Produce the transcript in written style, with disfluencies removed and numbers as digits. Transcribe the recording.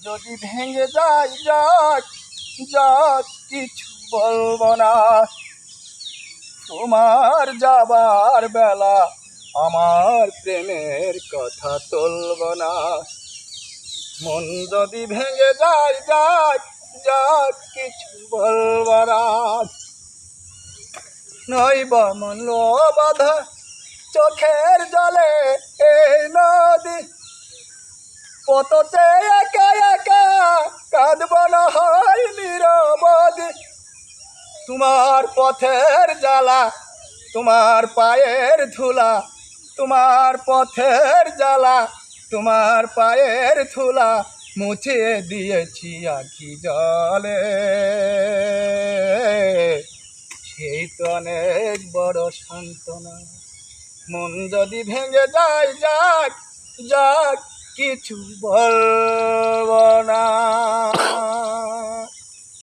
যদি ভেঙে যায় যাক যাক কিছু বলবো না। তোমার যাবার বেলা আমার প্রেমের কথা তুলব না। মন যদি ভেঙে যায় যাক যাক কিছু বলবো না। নইবা মন বাধা চোখের জলে এই নদী পততে একা একা কাঁদব না হয় নিরবধি। তোমার পথের জ্বালা তোমার পায়ের ধুলা, তোমার পথের জ্বালা তোমার পায়ের ধুলা মুছিয়ে দিয়েছি আখি জলে। সেই তো অনেক বড় সান্ত্বনা। মন যদি ভেঙে যায় যাক যাক কিছু বলব